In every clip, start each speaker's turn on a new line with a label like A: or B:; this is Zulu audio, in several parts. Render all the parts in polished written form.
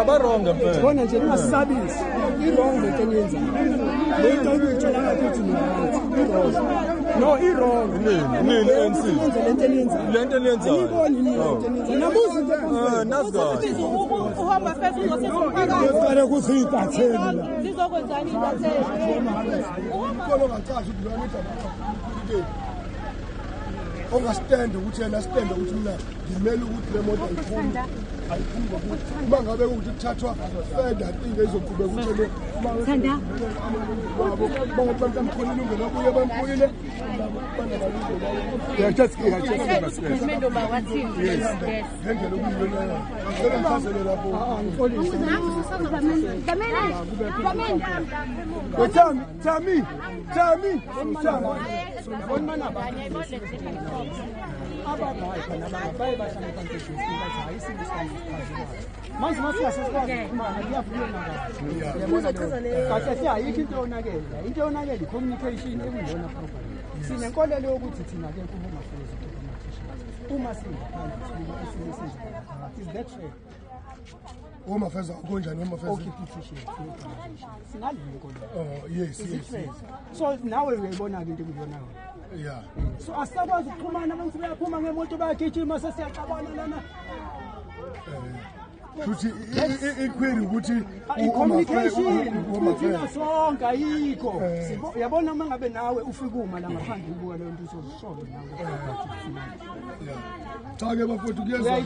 A: Baronga mfethu.
B: Bona nje ningasabisi. I-wrong lento eniyenza. Lento oyitshela ngathi i-wrong. No, i-wrong.
A: Nini ANC?
B: Lento eniyenza.
A: Lento eniyenza.
B: Ayiboni lento eniyenza. Nabuza into
A: nasigaba.
C: Uhamba phezulu ngosesiphakathi.
B: Uqale ukuthi itatheli la.
C: Sizokwenzani itatheli?
D: Ukolo ngacashi udlwana into. Ongastand ukuthi yena stand ukuthi mina ngimele ukuthi le moto ayiphuma ngokuthi uma ngabe ukuthi kuthathwa further into ezoqhubeka ukuthi le
C: Thanda
D: bamkhonile ungena kuye bamkhonile
C: uhulumende bawathini
D: ngendlela okuyiyona sebengichazele lapho Tami
B: manje masiyasizikwazi ukuxhumana kuyavumelana kahle ayikho into yonakela i-communication ekuyona program sinenkolelo yokuthi thina ke kuhoma futhi uma singaphandle sibuka isimo sezindaba is that fair
D: uma feza konjani uma feza
B: singadlula konke
D: yes
B: so nawe uyayibona ke into ekuyona
D: yeah
B: so asakwazi ukuxhumana abantu bayaphuma ngemoto bayagijima sesiyaqabana lana
D: futhi iquery ukuthi
B: i-communication thina sonke ayikho yabona uma ngabe nawe ufika uma la ngaphandle ubuka leyo nto uzoshola nawe
D: cha ke bafowethu kuyezwa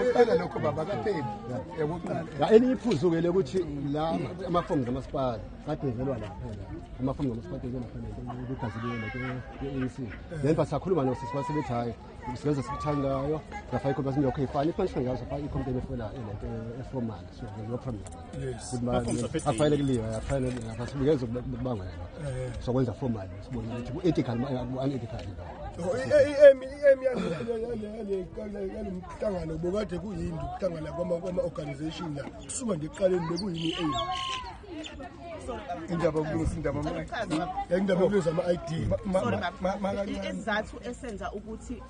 E: Uqala lokho baba kapheli yakuqala elinye iphuzu ke ukuthi la amafomu kamasipala kadenzelwa la phela amafomu kamasipala ezona phela ukugazilela ke-ANC then sakhuluma no sisi basebethi hayi sibenza sikuthandayo ngafaka ikhompa simile okay fine ipunishment ngazo fa ikhompa efela lento eformal so no problem
D: yes
E: afanelekile afanele ngasibukezo kubangwa sokwenza formal sibona ukuthi ethical unethical
D: emi yale bokade kuyini ukuhlangana kwama-organization la kusuka nje ekuqaleni bekuyini indaba yokulungisa indaba yokulungisa ama-ID
F: isizathu esenza ukuthi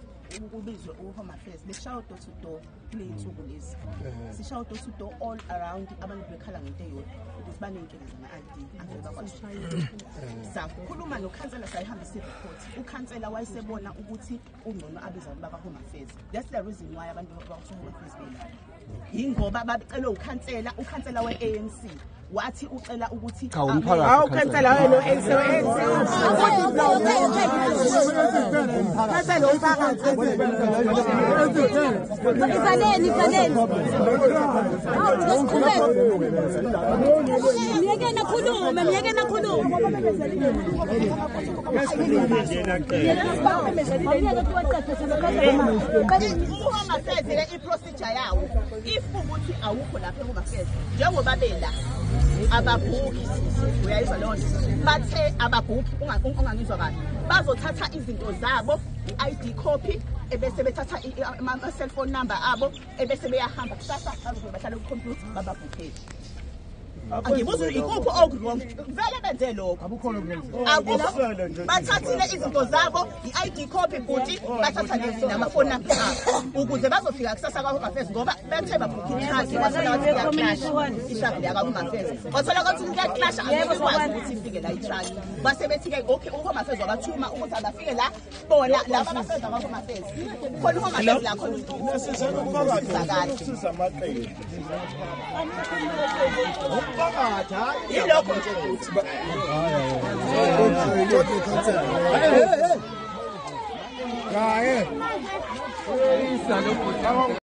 F: kubizwe uHome Affairs beshawa door to door kuley'nsuku lezi sishawa door to door all around abantu bekhala ngento eyodwa ukuthi baney'nkinga zama-ID angeke bakwazi sakhuluma nokhansela sayihambisa i-report ukhansela wayesebona ukuthi ungcono abiza baka-Home Affairs that's the reason why abantu bakwa-Home Affairs belapho yingoba bacelwe ukhansela we-ANC wathi ucela ukuthi
C: awukhansela wena
F: i-procedure yawo if ukuthi awukho lapha eHome Affairs njengoba bela ababhuki uyayizwa leyo nto bathe ababhuki ungangizwa kahle bazothatha izinto zabo i-ID copy ebese bethatha ama-cellphone number abo ebese beyahamba kusasa bahlala ku-computer bababhukhele angibuza ikuphi okurong vele benze lokho bathathile izinto zabo i-ID copy futhi bathatha namafoni number abo ukuze bazofika kusasa kwa-Home Affairs ngoba bethe babhukha i-truck bathola bathi kuyaclash i-shuttle yaka-Home Affairs bathola ukuthi kuyaclash angeke ikwazi ukuthi ifike la i-truck base bethi-ke okay u-Home Affairs wabathuma ukuthi abafike la bona laba abasebenza kwa-Home Affairs khona u-Home Affairs la khona yilokho nje
D: ukuthi